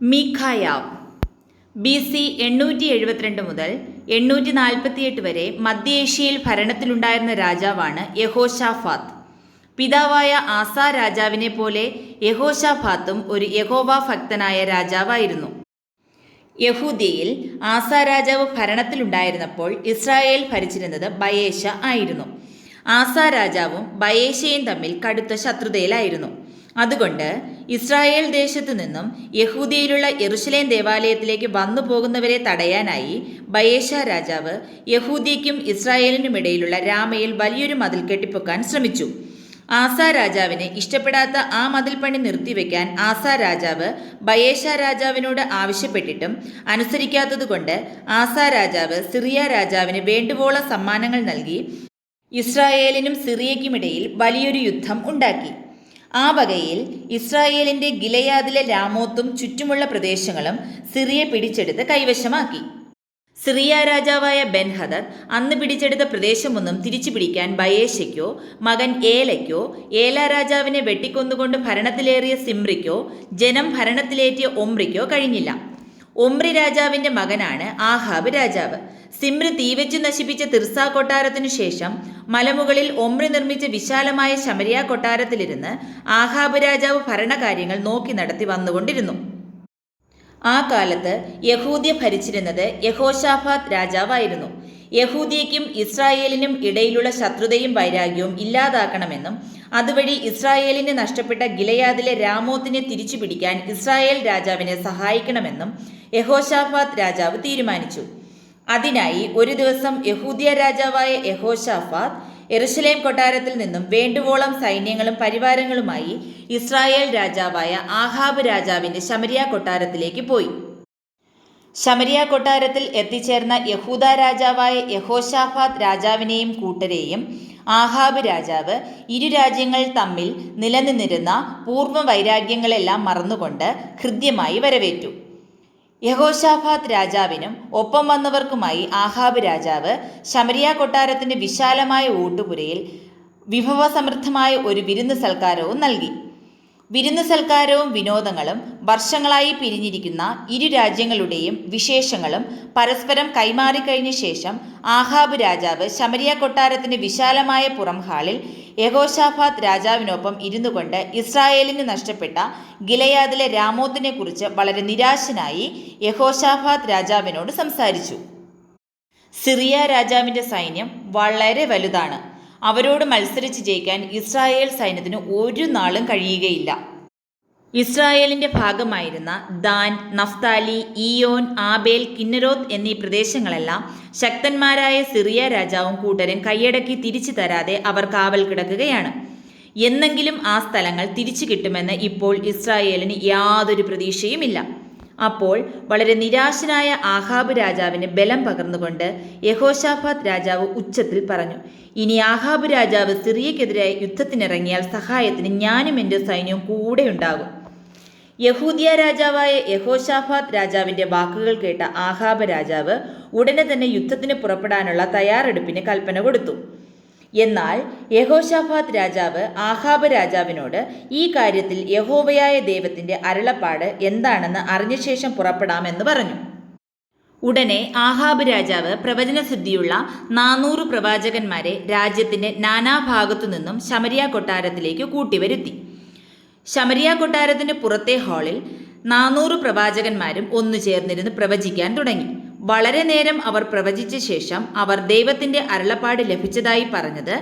മീഖായാവ് BC 872 മുതൽ 848 വരെ മധ്യേഷ്യയിൽ ഭരണത്തിലുണ്ടായിരുന്ന രാജാവാണ് യഹോശാഫാത്ത്. പിതാവായ ആസാ രാജാവിനെ പോലെ യഹോശാഫാത്തും ഒരു യഹോവ ഭക്തനായ രാജാവായിരുന്നു. യഹൂദ്യയിൽ ആസാ രാജാവ് ഭരണത്തിലുണ്ടായിരുന്നപ്പോൾ ഇസ്രായേൽ ഭരിച്ചിരുന്നത് ബയേശ ആയിരുന്നു. ആസാ രാജാവും ബയേശയും തമ്മിൽ കടുത്ത ശത്രുതയിലായിരുന്നു. അതുകൊണ്ട് ഇസ്രായേൽ ദേശത്തു നിന്നും യഹൂദിയയിലുള്ള യെരുശലേം ദേവാലയത്തിലേക്ക് വന്നു പോകുന്നവരെ തടയാനായി ബയേശ രാജാവ് യഹൂദിയയ്ക്കും ഇസ്രായേലിനുമിടയിലുള്ള രാമയിൽ വലിയൊരു മതിൽ കെട്ടിപ്പൊക്കാൻ ശ്രമിച്ചു. ആസാ രാജാവിന് ഇഷ്ടപ്പെടാത്ത ആ മതിൽ പണി നിർത്തിവെക്കാൻ ആസാ രാജാവ് ബയേശ രാജാവിനോട് ആവശ്യപ്പെട്ടിട്ടും അനുസരിക്കാത്തതുകൊണ്ട് ആസാ രാജാവ് സിറിയ രാജാവിന് വേണ്ടുവോളം സമ്മാനങ്ങൾ നൽകി ഇസ്രായേലിനും സിറിയയ്ക്കുമിടയിൽ വലിയൊരു യുദ്ധം ഉണ്ടാക്കി. ആ വകയിൽ ഇസ്രായേലിൻ്റെ ഗിലെയാദിലെ രാമോത്തും ചുറ്റുമുള്ള പ്രദേശങ്ങളും സിറിയ പിടിച്ചെടുത്ത് കൈവശമാക്കി. സിറിയ രാജാവായ ബെൻഹദദ് അന്ന് പിടിച്ചെടുത്ത പ്രദേശമൊന്നും തിരിച്ചു പിടിക്കാൻ ബയേശയ്ക്കോ മകൻ ഏലയ്ക്കോ, ഏല രാജാവിനെ വെട്ടിക്കൊന്നുകൊണ്ട് ഭരണത്തിലേറിയ സിമ്രിക്കോ, ജനം ഭരണത്തിലേറ്റിയ ഒമ്രിക്കോ കഴിഞ്ഞില്ല. ഒമ്രി രാജാവിൻ്റെ മകനാണ് ആഹാബ് രാജാവ്. സിമ്രി തീവെച്ചു നശിപ്പിച്ച തിർസ കൊട്ടാരത്തിനു ശേഷം മലമുകളിൽ ഒമ്രി നിർമ്മിച്ച വിശാലമായ ശമരിയ കൊട്ടാരത്തിലിരുന്ന് ആഹാബ് രാജാവ് ഭരണകാര്യങ്ങൾ നോക്കി നടത്തി വന്നുകൊണ്ടിരുന്നു. ആ കാലത്ത് യഹൂദ്യ ഭരിച്ചിരുന്നത് യഹോശാഫാത്ത് രാജാവായിരുന്നു. യഹൂദ്യയ്ക്കും ഇസ്രായേലിനും ഇടയിലുള്ള ശത്രുതയും വൈരാഗ്യവും ഇല്ലാതാക്കണമെന്നും അതുവഴി ഇസ്രായേലിന് നഷ്ടപ്പെട്ട ഗിലെയാദിലെ രാമോത്തിനെ തിരിച്ചു പിടിക്കാൻ ഇസ്രായേൽ രാജാവിനെ സഹായിക്കണമെന്നും യഹോശാഫാത്ത് രാജാവ് തീരുമാനിച്ചു. അതിനായി ഒരു ദിവസം യഹൂദ്യ രാജാവായ യഹോശാഫാത്ത് യെരുശലേം കൊട്ടാരത്തിൽ നിന്നും വേണ്ടുവോളം സൈന്യങ്ങളും പരിവാരങ്ങളുമായി ഇസ്രായേൽ രാജാവായ ആഹാബ് രാജാവിൻ്റെ ശമരിയ കൊട്ടാരത്തിലേക്ക് പോയി. ശമരിയ കൊട്ടാരത്തിൽ എത്തിച്ചേർന്ന യഹൂദ രാജാവായ യഹോശാഫാത്ത് രാജാവിനെയും കൂട്ടരെയും ആഹാബ് രാജാവ് ഇരു രാജ്യങ്ങൾ തമ്മിൽ നിലനിന്നിരുന്ന പൂർവ്വ വൈരാഗ്യങ്ങളെല്ലാം മറന്നുകൊണ്ട് ഹൃദ്യമായി വരവേറ്റു. യഹോശാഫാത്ത് രാജാവിനും ഒപ്പം വന്നവർക്കുമായി ആഹാബ് രാജാവ് ശമരിയ കൊട്ടാരത്തിൻ്റെ വിശാലമായ ഊട്ടുപുരയിൽ വിഭവസമൃദ്ധമായ ഒരു വിരുന്ന് സൽക്കാരവും നൽകി. വിരുന്ന് സൽക്കാരവും വിനോദങ്ങളും വർഷങ്ങളായി പിരിഞ്ഞിരിക്കുന്ന ഇരു രാജ്യങ്ങളുടെയും വിശേഷങ്ങളും പരസ്പരം കൈമാറിക്കഴിഞ്ഞ ശേഷം ആഹാബ് രാജാവ് ശമരിയ കൊട്ടാരത്തിൻ്റെ വിശാലമായ പുറം ഹാളിൽ യഹോശാഫാത്ത് രാജാവിനൊപ്പം ഇരുന്നു കൊണ്ട് ഇസ്രായേലിന് നഷ്ടപ്പെട്ട ഗിലെയാദിലെ രാമോത്തിനെ കുറിച്ച് വളരെ നിരാശനായി യഹോശാഫാത്ത് രാജാവിനോട് സംസാരിച്ചു. സിറിയ രാജാവിൻ്റെ സൈന്യം വളരെ വലുതാണ്. അവരോട് മത്സരിച്ച് ജയിക്കാൻ ഇസ്രായേൽ സൈന്യത്തിന് ഒരു നാളും കഴിയുകയില്ല. ഇസ്രായേലിൻ്റെ ഭാഗമായിരുന്ന ദാൻ, നഫ്താലി, ഈയോൻ, ആബേൽ, കിന്നരോത്ത് എന്നീ പ്രദേശങ്ങളെല്ലാം ശക്തന്മാരായ സിറിയ രാജാവും കൂട്ടരും കൈയടക്കി തിരിച്ചു തരാതെ അവർ കാവൽ കിടക്കുകയാണ്. എന്നെങ്കിലും ആ സ്ഥലങ്ങൾ തിരിച്ചു കിട്ടുമെന്ന് ഇപ്പോൾ ഇസ്രായേലിന് യാതൊരു പ്രതീക്ഷയുമില്ല. അപ്പോൾ വളരെ നിരാശനായ ആഹാബ് രാജാവിന് ബലം പകർന്നുകൊണ്ട് യഹോശാഫാത്ത് രാജാവ് ഉച്ചത്തിൽ പറഞ്ഞു, ഇനി ആഹാബ് രാജാവ് സിറിയക്കെതിരായി യുദ്ധത്തിനിറങ്ങിയാൽ സഹായത്തിന് ഞാനും എൻ്റെ സൈന്യവും കൂടെ ഉണ്ടാകും. യഹൂദ്യ രാജാവായ യഹോശാഫാത്ത് രാജാവിൻ്റെ വാക്കുകൾ കേട്ട ആഹാബ് രാജാവ് ഉടനെ തന്നെ യുദ്ധത്തിന് പുറപ്പെടാനുള്ള തയ്യാറെടുപ്പിന് കൽപ്പന കൊടുത്തു. എന്നാൽ യഹോശാഫാത്ത് രാജാവ് ആഹാബ് രാജാവിനോട് ഈ കാര്യത്തിൽ യഹോവയായ ദൈവത്തിൻ്റെ അരുളപ്പാട് എന്താണെന്ന് അറിഞ്ഞ ശേഷം പുറപ്പെടാമെന്ന് പറഞ്ഞു. ഉടനെ ആഹാബ് രാജാവ് പ്രവചനസിദ്ധിയുള്ള 400 പ്രവാചകന്മാരെ രാജ്യത്തിൻ്റെ നാനാഭാഗത്തു നിന്നും ശമരിയ കൊട്ടാരത്തിലേക്ക് കൂട്ടിവരുത്തി. ശമരിയ കൊട്ടാരത്തിൻ്റെ പുറത്തെ ഹാളിൽ 400 പ്രവാചകന്മാരും ഒന്നു ചേർന്നിരുന്ന് പ്രവചിക്കാൻ തുടങ്ങി. വളരെ നേരം അവർ പ്രവചിച്ച ശേഷം അവർ ദൈവത്തിൻ്റെ അരുളപ്പാട് ലഭിച്ചതായി പറഞ്ഞത്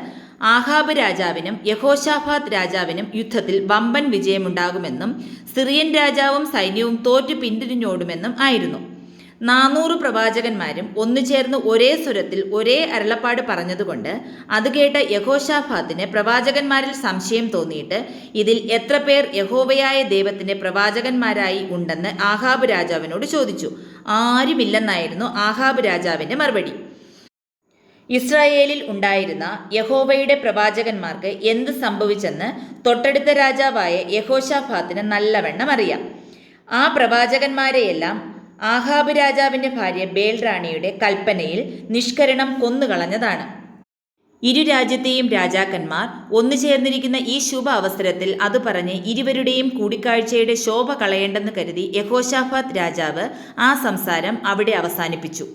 ആഹാബ് രാജാവിനും യഹോശാഫാത്ത് രാജാവിനും യുദ്ധത്തിൽ വമ്പൻ വിജയമുണ്ടാകുമെന്നും സിറിയൻ രാജാവും സൈന്യവും തോറ്റു പിന്തിരിഞ്ഞോടുമെന്നും ആയിരുന്നു. 400 പ്രവാചകന്മാരും ഒന്നു ചേർന്ന് ഒരേ സ്വരത്തിൽ ഒരേ അരുളപ്പാട് പറഞ്ഞതുകൊണ്ട് അത് കേട്ട യഹോശാഫാത്തിന് പ്രവാചകന്മാരിൽ സംശയം തോന്നിയിട്ട് ഇതിൽ എത്ര പേർ യഹോവയായ ദൈവത്തിൻ്റെ പ്രവാചകന്മാരായി ഉണ്ടെന്ന് ആഹാബ് രാജാവിനോട് ചോദിച്ചു. ആരുമില്ലെന്നായിരുന്നു ആഹാബ് രാജാവിൻ്റെ മറുപടി. ഇസ്രായേലിൽ ഉണ്ടായിരുന്ന യഹോവയുടെ പ്രവാചകന്മാർക്ക് എന്ത് സംഭവിച്ചെന്ന് തൊട്ടടുത്ത രാജാവായ യഹോശാഫാത്തിന് നല്ലവണ്ണം അറിയാം. ആ പ്രവാചകന്മാരെയെല്ലാം ആഹാബ് രാജാവിൻ്റെ ഭാര്യ ബേൽ റാണിയുടെ കൽപ്പനയിൽ നിഷ്കരണം കൊന്നുകളഞ്ഞതാണ്. ഇരു രാജ്യത്തെയും രാജാക്കന്മാർ ഒന്നു ചേർന്നിരിക്കുന്ന ഈ ശുഭ അവസരത്തിൽ അത് പറഞ്ഞ് ഇരുവരുടെയും കൂടിക്കാഴ്ചയുടെ ശോഭ കളയേണ്ടെന്ന് കരുതി യഹോശാഫാത്ത് രാജാവ് ആ സംസാരം അവിടെ അവസാനിപ്പിച്ചു.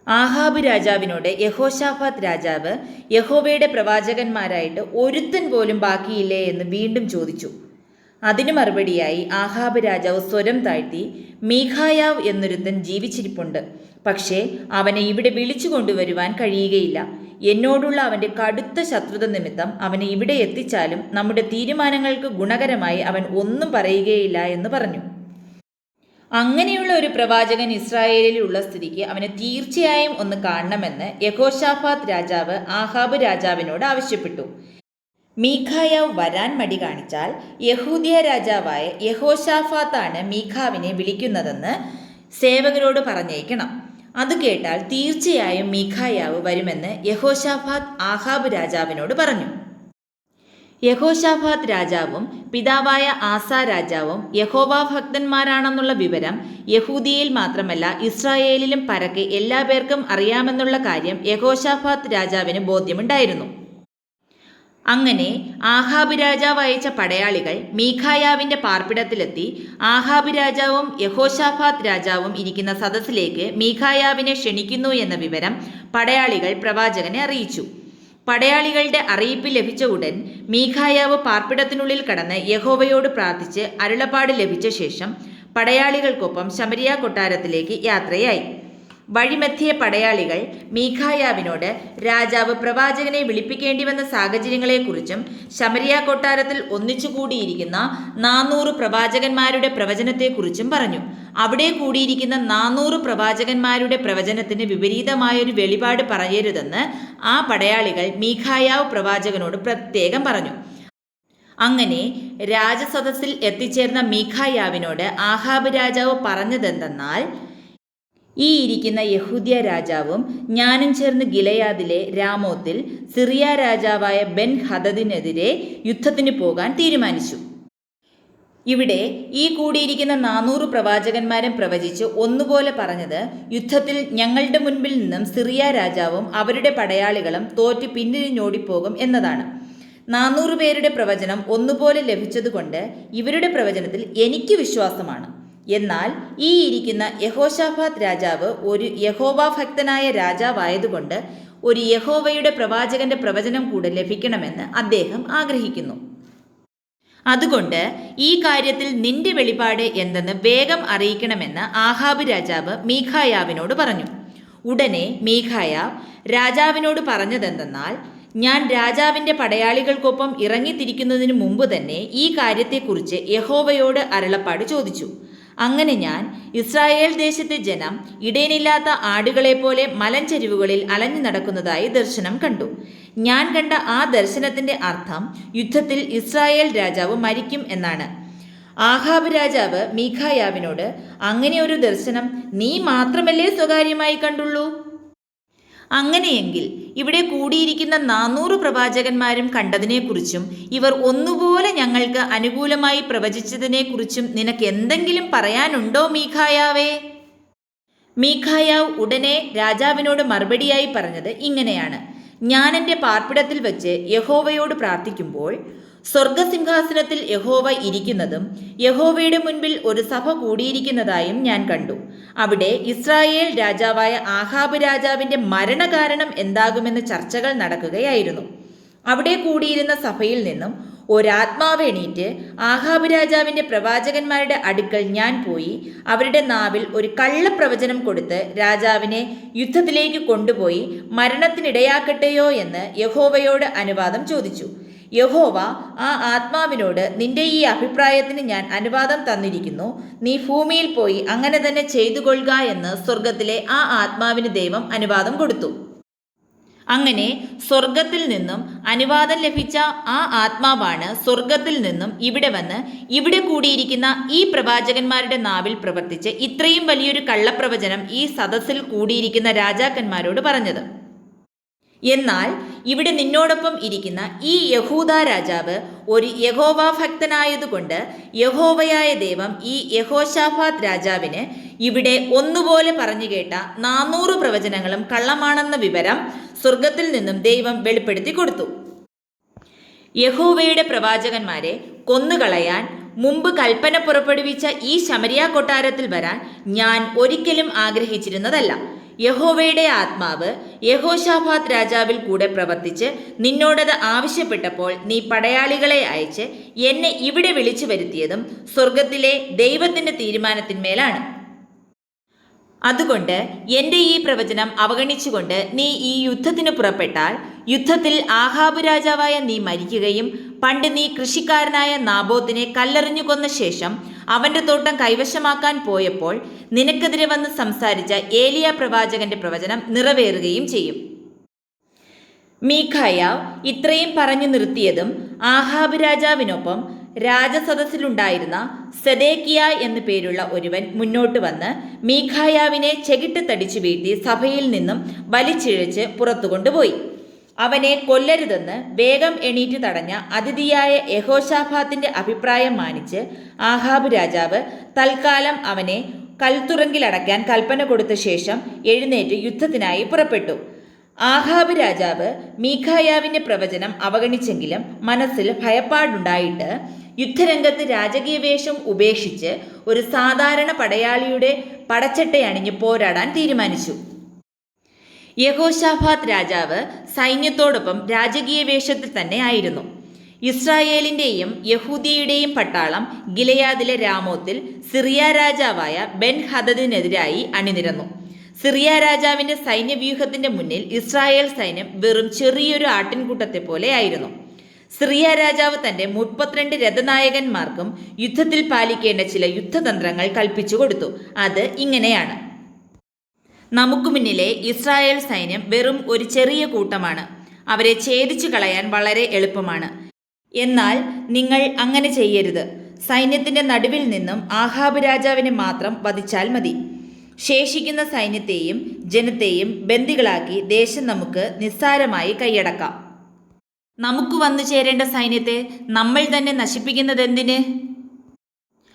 ആഹാബ് രാജാവിനോട് യഹോശാഫാത്ത് രാജാവ് യഹോവയുടെ പ്രവാചകന്മാരായിട്ട് ഒരുത്തൻ പോലും ബാക്കിയില്ലേ എന്ന് വീണ്ടും ചോദിച്ചു. അതിനു മറുപടിയായി ആഹാബ് രാജാവ് സ്വരം താഴ്ത്തി, മീഖായാവ് എന്നൊരുത്തൻ ജീവിച്ചിരിപ്പുണ്ട്, പക്ഷേ അവനെ ഇവിടെ വിളിച്ചു കൊണ്ടുവരുവാൻ കഴിയുകയില്ല. എന്നോടുള്ള അവൻ്റെ കടുത്ത ശത്രുത നിമിത്തം അവനെ ഇവിടെ എത്തിച്ചാലും നമ്മുടെ തീരുമാനങ്ങൾക്ക് ഗുണകരമായി അവൻ ഒന്നും പറയുകയില്ല എന്ന് പറഞ്ഞു. അങ്ങനെയുള്ള ഒരു പ്രവാചകൻ ഇസ്രായേലിൽ ഉള്ള സ്ഥിതിക്ക് അവനെ തീർച്ചയായും ഒന്ന് കാണണമെന്ന് യഹോശാഫാത്ത് രാജാവ് ആഹാബ് രാജാവിനോട് ആവശ്യപ്പെട്ടു. മീഖായാവ് വരാൻ മടി കാണിച്ചാൽ യഹൂദിയ രാജാവായ യഹോശാഫാത്താണ് മീഖാവിനെ വിളിക്കുന്നതെന്ന് സേവകരോട് പറഞ്ഞേക്കണം. അത് കേട്ടാൽ തീർച്ചയായും മീഖായാവ് വരുമെന്ന് യഹോശാഫാത്ത് ആഹാബ് രാജാവിനോട് പറഞ്ഞു. യഹോശാഫാത്ത് രാജാവും പിതാവായ ആസാ രാജാവും യഹോവ ഭക്തന്മാരാണെന്നുള്ള വിവരം യഹൂദിയയിൽ മാത്രമല്ല ഇസ്രായേലിലും പരക്കെ എല്ലാ പേർക്കും അറിയാമെന്നുള്ള കാര്യം യഹോശാഫാത്ത് രാജാവിന് ബോധ്യമുണ്ടായിരുന്നു. അങ്ങനെ ആഹാബ് രാജാവ് അയച്ച പടയാളികൾ മീഖായാവിൻ്റെ പാർപ്പിടത്തിലെത്തി ആഹാബ് രാജാവും യഹോശാഫാത്ത് രാജാവും ഇരിക്കുന്ന സദസ്സിലേക്ക് മീഖായാവിനെ ക്ഷണിക്കുന്നു എന്ന വിവരം പടയാളികൾ പ്രവാചകനെ അറിയിച്ചു. പടയാളികളുടെ അറിയിപ്പ് ലഭിച്ച ഉടൻ മീഖായാവ് പാർപ്പിടത്തിനുള്ളിൽ കടന്ന് യഹോവയോട് പ്രാർത്ഥിച്ച് അരുളപ്പാട് ലഭിച്ച ശേഷം പടയാളികൾക്കൊപ്പം ശമരിയ കൊട്ടാരത്തിലേക്ക് യാത്രയായി. വഴിമധ്യേ പടയാളികൾ മീഖായാവിനോട് രാജാവ് പ്രവാചകനെ വിളിപ്പിക്കേണ്ടി വന്ന സാഹചര്യങ്ങളെക്കുറിച്ചും ശമരിയ കൊട്ടാരത്തിൽ ഒന്നിച്ചുകൂടിയിരിക്കുന്ന 400 പ്രവാചകന്മാരുടെ പ്രവചനത്തെക്കുറിച്ചും പറഞ്ഞു. അവിടെ കൂടിയിരിക്കുന്ന 400 പ്രവാചകന്മാരുടെ പ്രവചനത്തിന് വിപരീതമായൊരു വെളിപാട് പറയരുതെന്ന് ആ പടയാളികൾ മീഖായാവ് പ്രവാചകനോട് പ്രത്യേകം പറഞ്ഞു. അങ്ങനെ രാജസദസ്സിൽ എത്തിച്ചേർന്ന മീഖായാവിനോട് ആഹാബ് രാജാവ് പറഞ്ഞതെന്തെന്നാൽ, ഈ ഇരിക്കുന്ന യഹൂദ്യ രാജാവും ഞാനും ചേർന്ന് ഗിലെയാദിലെ രാമോത്തിൽ സിറിയ രാജാവായ ബെൻ ഹദദിനെതിരെ യുദ്ധത്തിന് പോകാൻ തീരുമാനിച്ചു. ഇവിടെ ഈ കൂടിയിരിക്കുന്ന 400 പ്രവാചകന്മാരും പ്രവചിച്ച് ഒന്നുപോലെ പറഞ്ഞത്, യുദ്ധത്തിൽ ഞങ്ങളുടെ മുൻപിൽ നിന്നും സിറിയ രാജാവും അവരുടെ പടയാളികളും തോറ്റ് പിന്തിരിഞ്ഞോടിപ്പോകും എന്നതാണ്. 400 പേരുടെ പ്രവചനം ഒന്നുപോലെ ലഭിച്ചതുകൊണ്ട് ഇവരുടെ പ്രവചനത്തിൽ എനിക്ക് വിശ്വാസമാണ്. എന്നാൽ ഈ ഇരിക്കുന്ന യഹോശാഫാത്ത് രാജാവ് ഒരു യഹോവ ഭക്തനായ രാജാവായതുകൊണ്ട് ഒരു യഹോവയുടെ പ്രവാചകന്റെ പ്രവചനം കൂടെ ലഭിക്കണമെന്ന് അദ്ദേഹം ആഗ്രഹിക്കുന്നു. അതുകൊണ്ട് ഈ കാര്യത്തിൽ നിന്റെ വെളിപാട് എന്തെന്ന് വേഗം അറിയിക്കണമെന്ന് ആഹാബ് രാജാവ് മീഖായാവിനോട് പറഞ്ഞു. ഉടനെ മീഖായാവ് രാജാവിനോട് പറഞ്ഞതെന്തെന്നാൽ, ഞാൻ രാജാവിൻ്റെ പടയാളികൾക്കൊപ്പം ഇറങ്ങിത്തിരിക്കുന്നതിന് മുമ്പ് തന്നെ ഈ കാര്യത്തെക്കുറിച്ച് യഹോവയോട് അരുളപ്പാട് ചോദിച്ചു. അങ്ങനെ ഞാൻ ഇസ്രായേൽ ദേശത്തെ ജനം ഇടയനില്ലാത്ത ആടുകളെപ്പോലെ മലഞ്ചരിവുകളിൽ അലഞ്ഞു നടക്കുന്നതായി ദർശനം കണ്ടു. ഞാൻ കണ്ട ആ ദർശനത്തിൻ്റെ അർത്ഥം യുദ്ധത്തിൽ ഇസ്രായേൽ രാജാവ് മരിക്കും എന്നാണ്. ആഹാബ് രാജാവ് മീഖായാവിനോട്, അങ്ങനെ ഒരു ദർശനം നീ മാത്രമല്ലേ സ്വകാര്യമായി കണ്ടുള്ളൂ? അങ്ങനെയെങ്കിൽ ഇവിടെ കൂടിയിരിക്കുന്ന 400 പ്രവാചകന്മാരും കണ്ടതിനെക്കുറിച്ചും ഇവർ ഒന്നുപോലെ ഞങ്ങൾക്ക് അനുകൂലമായി പ്രവചിച്ചതിനെക്കുറിച്ചും നിനക്ക് എന്തെങ്കിലും പറയാനുണ്ടോ മീഖായാവേ? മീഖായാവ് ഉടനെ രാജാവിനോട് മറുപടിയായി പറഞ്ഞത് ഇങ്ങനെയാണ്: ഞാൻ എൻ്റെ പാർപ്പിടത്തിൽ വച്ച് യഹോവയോട് പ്രാർത്ഥിക്കുമ്പോൾ സ്വർഗസിംഹാസനത്തിൽ യഹോവ ഇരിക്കുന്നതും യഹോവയുടെ മുൻപിൽ ഒരു സഭ കൂടിയിരിക്കുന്നതായും ഞാൻ കണ്ടു. അവിടെ ഇസ്രായേൽ രാജാവായ ആഹാബ് രാജാവിൻ്റെ മരണകാരണം എന്താകുമെന്ന് ചർച്ചകൾ നടക്കുകയായിരുന്നു. അവിടെ കൂടിയിരുന്ന സഭയിൽ നിന്നും ഒരാത്മാവ് എണീറ്റ് ആഹാബ് രാജാവിൻ്റെ പ്രവാചകന്മാരുടെ അടുക്കൽ ഞാൻ പോയി അവരുടെ നാവിൽ ഒരു കള്ളപ്രവചനം കൊടുത്ത് രാജാവിനെ യുദ്ധത്തിലേക്ക് കൊണ്ടുപോയി മരണത്തിനിടയാക്കട്ടെയോ എന്ന് യഹോവയോട് അനുവാദം ചോദിച്ചു. യഹോവ ആ ആത്മാവിനോട്, നിന്റെ ഈ അഭിപ്രായത്തിന് ഞാൻ അനുവാദം തന്നിരിക്കുന്നു, നീ ഭൂമിയിൽ പോയി അങ്ങനെ തന്നെ ചെയ്തു കൊള്ളുക എന്ന് സ്വർഗത്തിലെ ആ ആത്മാവിന് ദൈവം അനുവാദം കൊടുത്തു. അങ്ങനെ സ്വർഗത്തിൽ നിന്നും അനുവാദം ലഭിച്ച ആ ആത്മാവാണ് സ്വർഗത്തിൽ നിന്നും ഇവിടെ വന്ന് ഇവിടെ കൂടിയിരിക്കുന്ന ഈ പ്രവാചകന്മാരുടെ നാവിൽ പ്രവർത്തിച്ച് ഇത്രയും വലിയൊരു കള്ളപ്രവചനം ഈ സദസ്സിൽ കൂടിയിരിക്കുന്ന രാജാക്കന്മാരോട് പറഞ്ഞത്. എന്നാൽ ഇവിടെ നിന്നോടൊപ്പം ഇരിക്കുന്ന ഈ യഹൂദ രാജാവ് ഒരു യഹോവ ഭക്തനായതുകൊണ്ട് യഹോവയായ ദൈവം ഈ യഹോശാഫാത്ത് രാജാവിന് ഇവിടെ ഒന്നുപോലെ പറഞ്ഞു കേട്ട 400 പ്രവചനങ്ങളും കള്ളമാണെന്ന വിവരം സ്വർഗത്തിൽ നിന്നും ദൈവം വെളിപ്പെടുത്തി കൊടുത്തു. യഹോവയുടെ പ്രവാചകന്മാരെ കൊന്നുകളയാൻ മുമ്പ് കൽപ്പന പുറപ്പെടുവിച്ച ഈ ശമരിയ കൊട്ടാരത്തിൽ വരാൻ ഞാൻ ഒരിക്കലും ആഗ്രഹിച്ചിരുന്നതല്ല. യഹോവയുടെ ആത്മാവ് യഹോശാഫാത്ത് രാജാവിൽ കൂടെ പ്രവർത്തിച്ച് നിന്നോടത് ആവശ്യപ്പെട്ടപ്പോൾ നീ പടയാളികളെ അയച്ച് എന്നെ ഇവിടെ വിളിച്ചു വരുത്തിയതും സ്വർഗത്തിലെ ദൈവത്തിൻ്റെ തീരുമാനത്തിന്മേലാണ്. അതുകൊണ്ട് എൻ്റെ ഈ പ്രവചനം അവഗണിച്ചുകൊണ്ട് നീ ഈ യുദ്ധത്തിന് പുറപ്പെട്ടാൽ യുദ്ധത്തിൽ ആഹാബ് രാജാവായ നീ മരിക്കുകയും പണ്ട് നീ കൃഷിക്കാരനായ നാബോത്തിനെ കല്ലെറിഞ്ഞു കൊന്ന ശേഷം അവൻ്റെ തോട്ടം കൈവശമാക്കാൻ പോയപ്പോൾ നിനക്കെതിരെ വന്ന് സംസാരിച്ച ഏലിയ പ്രവാചകന്റെ പ്രവചനം നിറവേറുകയും ചെയ്യും. മീഖായാവ് ഇത്രയും പറഞ്ഞു നിർത്തിയതും ആഹാബ് രാജാവിനൊപ്പം രാജസദസ്സിലുണ്ടായിരുന്ന സെദേക്കിയ എന്നു പേരുള്ള ഒരുവൻ മുന്നോട്ട് വന്ന് മീഖായാവിനെ ചെകിട്ട് തടിച്ചു വീഴ്ത്തി സഭയിൽ നിന്നും വലിച്ചിഴച്ച് പുറത്തു കൊണ്ടുപോയി. അവനെ കൊല്ലരുതെന്ന് വേഗം എണീറ്റ് തടഞ്ഞ അതിഥിയായ യഹോശാഫാത്തിന്റെ അഭിപ്രായം മാനിച്ച് ആഹാബ് രാജാവ് തൽക്കാലം അവനെ കൽത്തുറങ്കിലടയ്ക്കാൻ കൽപ്പന കൊടുത്ത ശേഷം എഴുന്നേറ്റ് യുദ്ധത്തിനായി പുറപ്പെട്ടു. ആഹാബ് രാജാവ് മീഖായാവിന്റെ പ്രവചനം അവഗണിച്ചെങ്കിലും മനസ്സിൽ ഭയപ്പാടുണ്ടായിട്ട് യുദ്ധരംഗത്ത് രാജകീയ വേഷം ഉപേക്ഷിച്ച് ഒരു സാധാരണ പടയാളിയുടെ പടച്ചട്ടയണിഞ്ഞ് പോരാടാൻ തീരുമാനിച്ചു. യഹോശാഫാത്ത് രാജാവ് സൈന്യത്തോടൊപ്പം രാജകീയ വേഷത്തിൽ തന്നെ ആയിരുന്നു. ഇസ്രായേലിൻ്റെയും യഹൂദിയുടെയും പട്ടാളം ഗിലെയാദിലെ രാമോത്തിൽ സിറിയ രാജാവായ ബെൻ ഹദദിനെതിരായി അണിനിരന്നു. സിറിയ രാജാവിൻ്റെ സൈന്യവ്യൂഹത്തിൻ്റെ മുന്നിൽ ഇസ്രായേൽ സൈന്യം വെറും ചെറിയൊരു ആട്ടിൻകൂട്ടത്തെ പോലെ ആയിരുന്നു. സിറിയ രാജാവ് തൻ്റെ 32 രഥനായകന്മാർക്കും യുദ്ധത്തിൽ പാലിക്കേണ്ട ചില യുദ്ധതന്ത്രങ്ങൾ കൽപ്പിച്ചു കൊടുത്തു. അത് ഇങ്ങനെയാണ്: നമുക്ക് മുന്നിലെ ഇസ്രായേൽ സൈന്യം വെറും ഒരു ചെറിയ കൂട്ടമാണ്. അവരെ ഛേദിച്ചു കളയാൻ വളരെ എളുപ്പമാണ്. എന്നാൽ നിങ്ങൾ അങ്ങനെ ചെയ്യരുത്. സൈന്യത്തിൻ്റെ നടുവിൽ നിന്നും ആഹാബ് രാജാവിനെ മാത്രം വധിച്ചാൽ മതി. ശേഷിക്കുന്ന സൈന്യത്തെയും ജനത്തെയും ബന്ദികളാക്കി ദേശം നമുക്ക് നിസ്സാരമായി കൈയടക്കാം. നമുക്ക് വന്നു ചേരേണ്ട സൈന്യത്തെ നമ്മൾ തന്നെ നശിപ്പിക്കുന്നതെന്തിന്?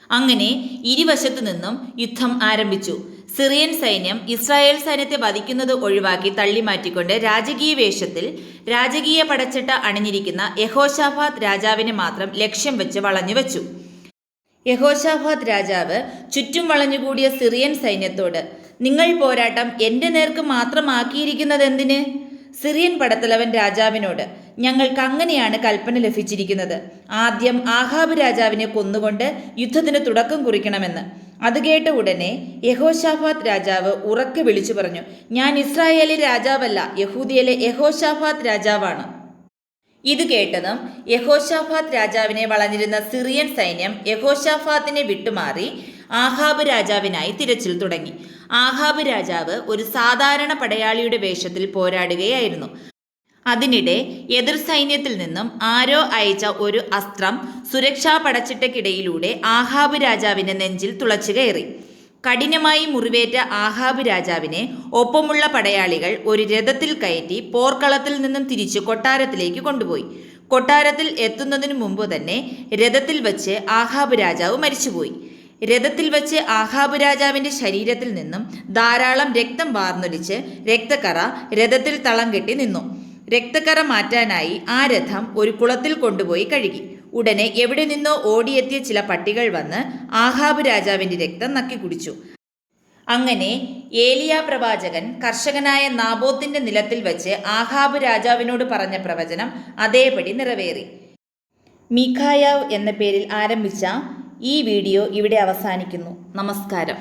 അങ്ങനെ ഇരുവശത്തു നിന്നും യുദ്ധം ആരംഭിച്ചു. സിറിയൻ സൈന്യം ഇസ്രായേൽ സൈന്യത്തെ വധിക്കുന്നത് ഒഴിവാക്കി തള്ളിമാറ്റിക്കൊണ്ട് രാജകീയ വേഷത്തിൽ രാജകീയ പടച്ചട്ട അണിഞ്ഞിരിക്കുന്ന യഹോശാഫാത്ത് രാജാവിനെ മാത്രം ലക്ഷ്യം വെച്ച് വളഞ്ഞുവെച്ചു. യഹോശാഫാത്ത് രാജാവ് ചുറ്റും വളഞ്ഞുകൂടിയ സിറിയൻ സൈന്യത്തോട്, നിങ്ങൾ പോരാട്ടം എൻ്റെ നേർക്ക് മാത്രമാക്കിയിരിക്കുന്നതെന്തിന്? സിറിയൻ പടത്തലവൻ രാജാവിനോട്, ഞങ്ങൾക്ക് അങ്ങനെയാണ് കൽപ്പന ലഭിച്ചിരിക്കുന്നത്. ആദ്യം ആഹാബ് രാജാവിനെ കൊന്നുകൊണ്ട് യുദ്ധത്തിന് തുടക്കം കുറിക്കണമെന്ന്. അത് കേട്ട ഉടനെ യഹോശാഫാത്ത് രാജാവ് ഉറക്കെ വിളിച്ചു പറഞ്ഞു, ഞാൻ ഇസ്രായേലിലെ രാജാവല്ല, യഹൂദിയിലെ യഹോശാഫാത്ത് രാജാവാണ്. ഇത് കേട്ടതും യഹോശാഫാത്ത് രാജാവിനെ വളഞ്ഞിരുന്ന സിറിയൻ സൈന്യം യഹോശാഫാത്തിനെ വിട്ടുമാറി ആഹാബ് രാജാവിനായി തിരച്ചിൽ തുടങ്ങി. ആഹാബ് രാജാവ് ഒരു സാധാരണ പടയാളിയുടെ വേഷത്തിൽ പോരാടുകയായിരുന്നു. അതിനിടെ എതിർ സൈന്യത്തിൽ നിന്നും ആരോ അയച്ച ഒരു അസ്ത്രം സുരക്ഷാ പടച്ചിട്ടയ്ക്കിടയിലൂടെ ആഹാബ് രാജാവിൻ്റെ നെഞ്ചിൽ തുളച്ചു കയറി. കഠിനമായി മുറിവേറ്റ ആഹാബ് രാജാവിനെ ഒപ്പമുള്ള പടയാളികൾ ഒരു രഥത്തിൽ കയറ്റി പോർക്കളത്തിൽ നിന്നും തിരിച്ച് കൊട്ടാരത്തിലേക്ക് കൊണ്ടുപോയി. കൊട്ടാരത്തിൽ എത്തുന്നതിനു മുമ്പ് തന്നെ രഥത്തിൽ വച്ച് ആഹാബ് രാജാവ് മരിച്ചുപോയി. രഥത്തിൽ വച്ച് ആഹാബ് രാജാവിൻ്റെ ശരീരത്തിൽ നിന്നും ധാരാളം രക്തം വാർന്നൊലിച്ച് രക്തക്കറ രഥത്തിൽ തളം കെട്ടി നിന്നു. രക്തക്കറ മാറ്റാനായി ആ രഥം ഒരു കുളത്തിൽ കൊണ്ടുപോയി കഴുകി. ഉടനെ എവിടെ നിന്നോ ഓടിയെത്തിയ ചില പട്ടികൾ വന്ന് ആഹാബ് രാജാവിൻ്റെ രക്തം നക്കി കുടിച്ചു. അങ്ങനെ ഏലിയ പ്രവാചകൻ കർഷകനായ നാബോത്തിന്റെ നിലത്തിൽ വച്ച് ആഹാബ് രാജാവിനോട് പറഞ്ഞ പ്രവചനം അതേപടി നിറവേറി. മീഖായാവ് എന്ന പേരിൽ ആരംഭിച്ച ഈ വീഡിയോ ഇവിടെ അവസാനിക്കുന്നു. നമസ്കാരം.